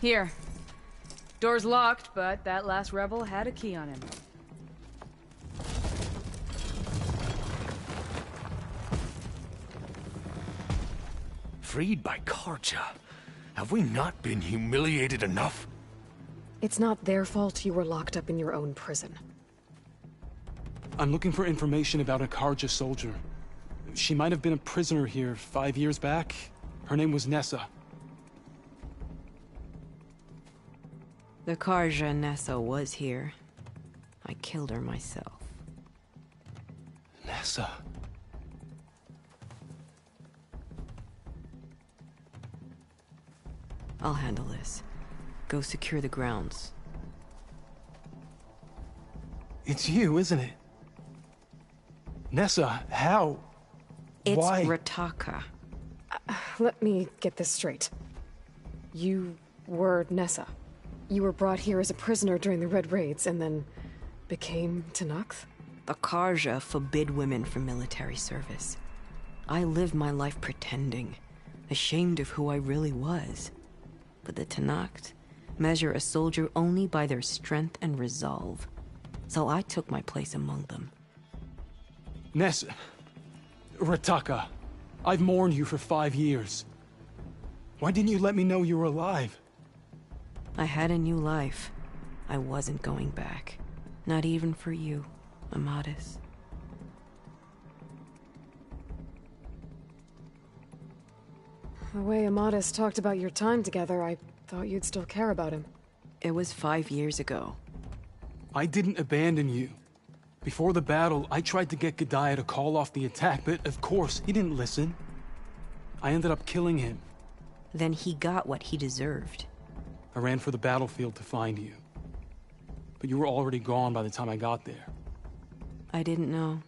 Here. Door's locked, but that last rebel had a key on him. Freed by Karja. Have we not been humiliated enough? It's not their fault you were locked up in your own prison. I'm looking for information about a Karja soldier. She might have been a prisoner here 5 years back. Her name was Nessa. The Karja Nessa was here. I killed her myself. Nessa. I'll handle this. Go secure the grounds. It's you, isn't it? Nessa, how? It's Why? Rataka. Let me get this straight. You were Nessa. You were brought here as a prisoner during the Red Raids and then became Tenakth? The Karja forbid women from military service. I lived my life pretending, ashamed of who I really was. But the Tenakth measure a soldier only by their strength and resolve. So I took my place among them. Nessa. Rataka. I've mourned you for 5 years. Why didn't you let me know you were alive? I had a new life. I wasn't going back. Not even for you, Amadis. The way Amadis talked about your time together, I thought you'd still care about him. It was 5 years ago. I didn't abandon you. Before the battle, I tried to get G'daiah to call off the attack, but of course, he didn't listen. I ended up killing him. Then he got what he deserved. I ran for the battlefield to find you. But you were already gone by the time I got there. I didn't know.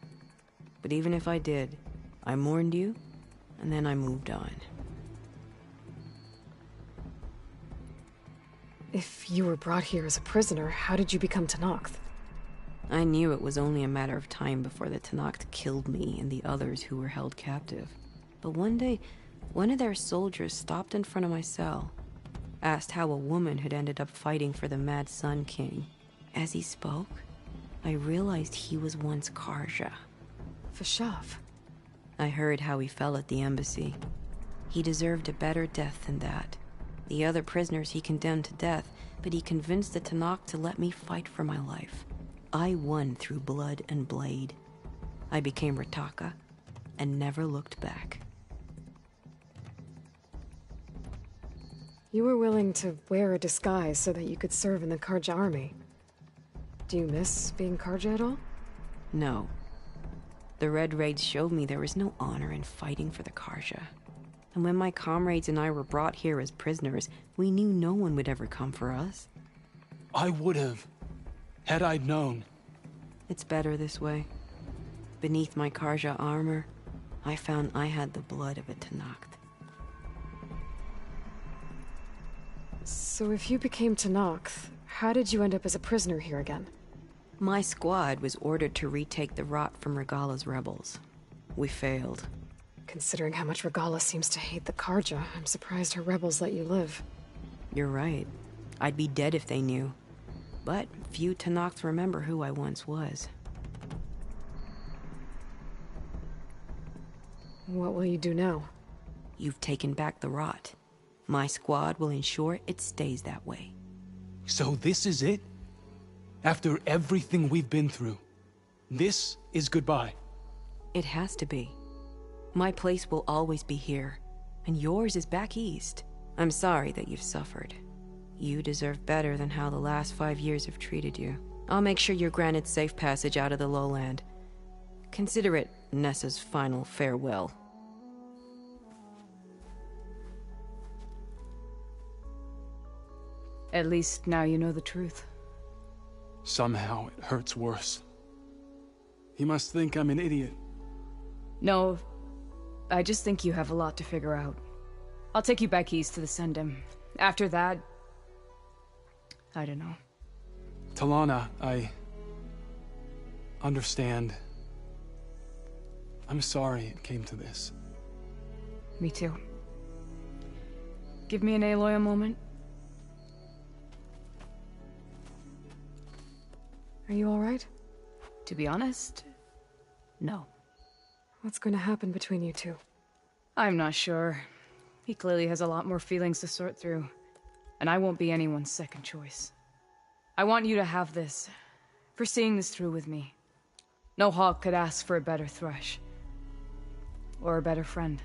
But even if I did, I mourned you, and then I moved on. If you were brought here as a prisoner, how did you become Tenakth? I knew it was only a matter of time before the Tenakth killed me and the others who were held captive. But one day, one of their soldiers stopped in front of my cell, asked how a woman had ended up fighting for the Mad Sun King. As he spoke, I realized he was once Karja. Vashav. I heard how he fell at the embassy. He deserved a better death than that. The other prisoners he condemned to death, but he convinced the Tenakth to let me fight for my life. I won through blood and blade. I became Rataka, and never looked back. You were willing to wear a disguise so that you could serve in the Karja army. Do you miss being Karja at all? No. The Red Raids showed me there was no honor in fighting for the Karja. And when my comrades and I were brought here as prisoners, we knew no one would ever come for us. I would have, had I known. It's better this way. Beneath my Karja armor, I found I had the blood of a Tenakth. So if you became Tenakth, how did you end up as a prisoner here again? My squad was ordered to retake the Rot from Regala's rebels. We failed. Considering how much Regala seems to hate the Karja, I'm surprised her rebels let you live. You're right. I'd be dead if they knew. But few Tenakths remember who I once was. What will you do now? You've taken back the Rot. My squad will ensure it stays that way. So this is it? After everything we've been through, this is goodbye? It has to be. My place will always be here, and yours is back east. I'm sorry that you've suffered. You deserve better than how the last 5 years have treated you. I'll make sure you're granted safe passage out of the lowland. Consider it Nessa's final farewell. At least now you know the truth. Somehow it hurts worse. He must think I'm an idiot. No, I just think you have a lot to figure out. I'll take you back east to the Sendem. After that, I don't know. Talana, I understand. I'm sorry it came to this. Me too. Give me and Aloy a moment. Are you alright? To be honest, no. What's going to happen between you two? I'm not sure. He clearly has a lot more feelings to sort through, and I won't be anyone's second choice. I want you to have this, for seeing this through with me. No hawk could ask for a better thrush. Or a better friend.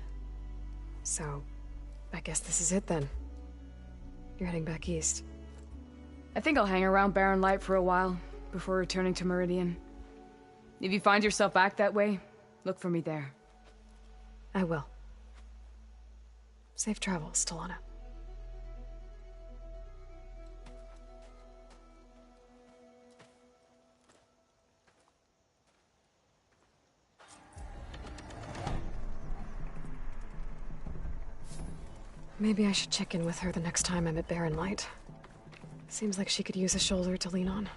So, I guess this is it then. You're heading back east. I think I'll hang around Barren Light for a while, before returning to Meridian. If you find yourself back that way, look for me there. I will. Safe travels, Talana. Maybe I should check in with her the next time I'm at Barren Light. Seems like she could use a shoulder to lean on.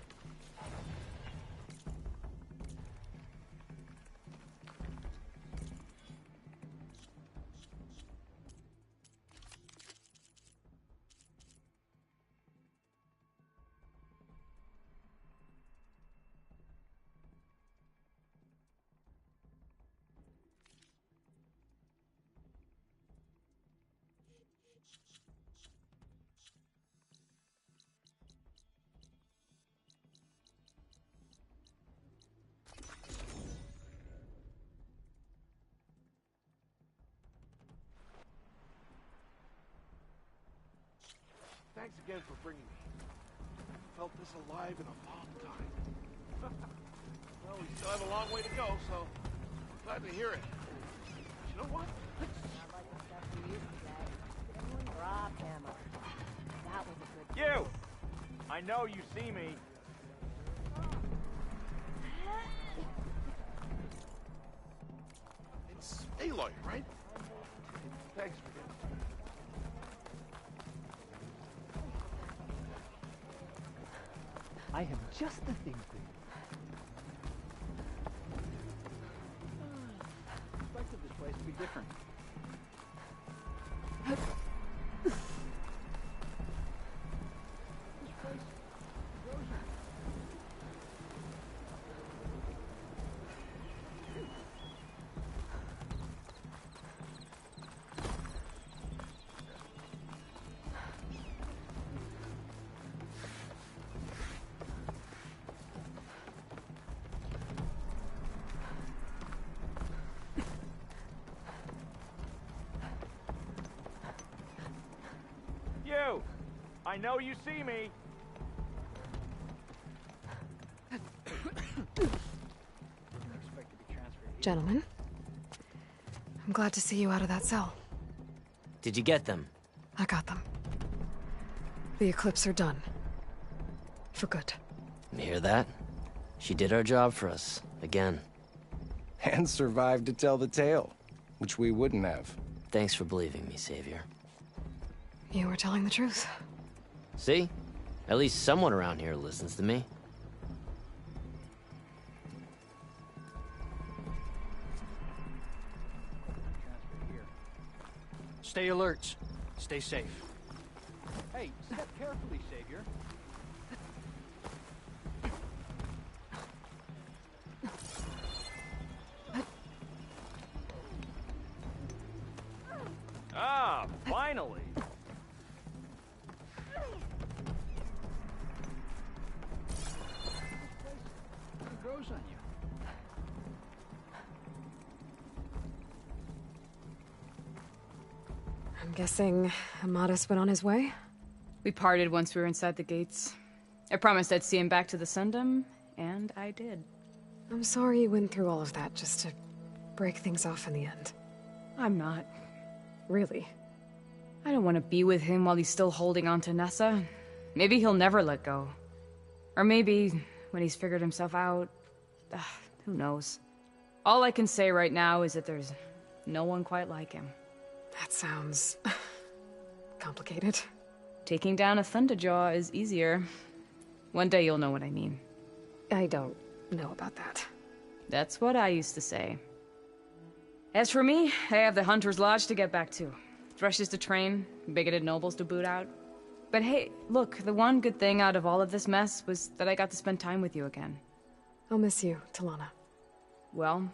Thanks again for bringing me. Felt this alive in a long time. Well, we still have a long way to go, so I'm glad to hear it. You know what? Not like the stuff we used to say. Drop hammer. That was a good You! I know you see me. It's Aloy, right? Thanks for getting I have just the thing for you. Expected this place to be different. This place grows on you. You! I know you see me. Gentlemen, I'm glad to see you out of that cell. Did you get them? I got them. The Eclipse are done. For good. You hear that? She did our job for us, again. And survived to tell the tale, which we wouldn't have. Thanks for believing me, Savior. You were telling the truth. See? At least someone around here listens to me. Stay alert. Stay safe. Hey, step carefully, Savior. Ah, finally. It grows on you. I'm guessing Amadas went on his way? We parted once we were inside the gates. I promised I'd see him back to the Sundom, and I did. I'm sorry you went through all of that just to break things off in the end. I'm not. Really? I don't want to be with him while he's still holding on to Nessa. Maybe he'll never let go. Or maybe, when he's figured himself out... who knows? All I can say right now is that there's no one quite like him. That sounds... complicated. Taking down a Thunderjaw is easier. One day you'll know what I mean. I don't know about that. That's what I used to say. As for me, I have the Hunter's Lodge to get back to. Thrushes to train, bigoted nobles to boot out. But hey, look, the one good thing out of all of this mess was that I got to spend time with you again. I'll miss you, Talana. Well,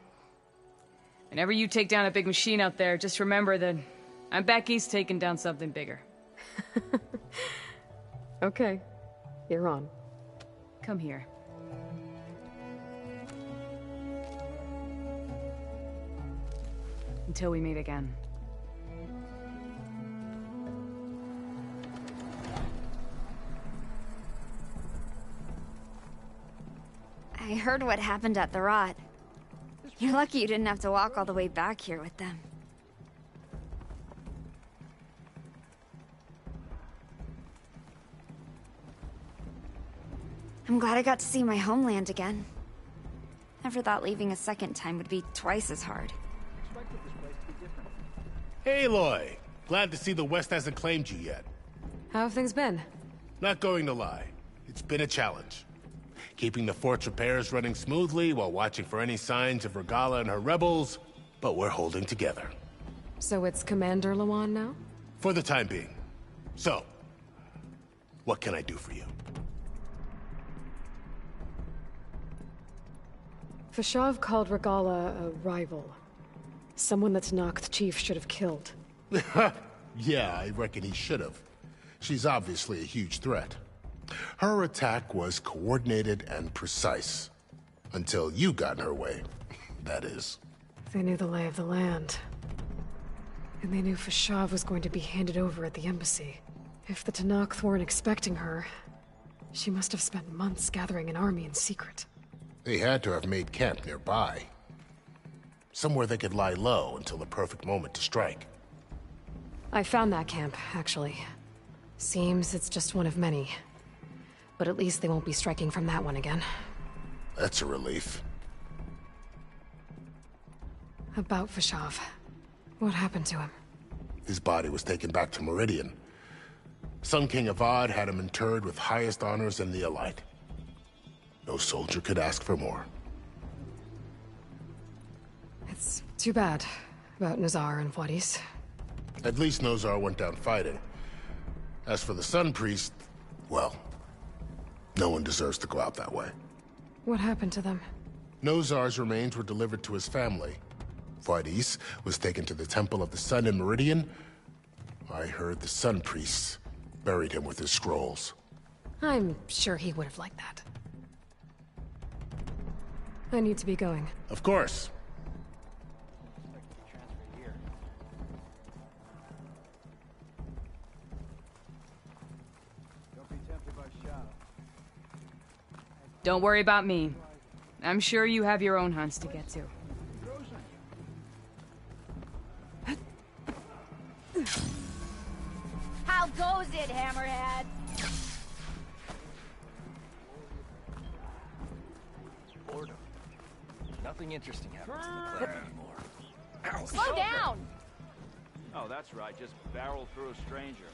whenever you take down a big machine out there, just remember that I'm back east taking down something bigger. Okay, you're on. Come here. Until we meet again. I heard what happened at the Rot. You're lucky you didn't have to walk all the way back here with them. I'm glad I got to see my homeland again. Never thought leaving a second time would be twice as hard. Hey, Aloy. Glad to see the West hasn't claimed you yet. How have things been? Not going to lie. It's been a challenge. Keeping the fort's repairs running smoothly while watching for any signs of Regala and her rebels, but we're holding together. So it's Commander Lawan now? For the time being. So, what can I do for you? Fashav called Regala a rival. Someone that Noct Chief should have killed. Yeah, I reckon he should have. She's obviously a huge threat. Her attack was coordinated and precise. Until you got in her way, that is. They knew the lay of the land. And they knew Fashav was going to be handed over at the embassy. If the Tenakth weren't expecting her, she must have spent months gathering an army in secret. They had to have made camp nearby. Somewhere they could lie low until the perfect moment to strike. I found that camp, actually. Seems it's just one of many. But at least they won't be striking from that one again. That's a relief. About Fashav. What happened to him? His body was taken back to Meridian. Sun King Avad had him interred with highest honors in the Elite. No soldier could ask for more. It's too bad about Nazar and Wadis. At least Nozar went down fighting. As for the Sun Priest, well, no one deserves to go out that way. What happened to them? Nozar's remains were delivered to his family. Wadis was taken to the Temple of the Sun in Meridian. I heard the Sun Priests buried him with his scrolls. I'm sure he would have liked that. I need to be going. Of course. Don't worry about me. I'm sure you have your own hunts to get to. How goes it, Hammerhead? Boredom. Nothing interesting happens in the clan anymore. Slow down! Oh, that's right. Just barrel through a stranger.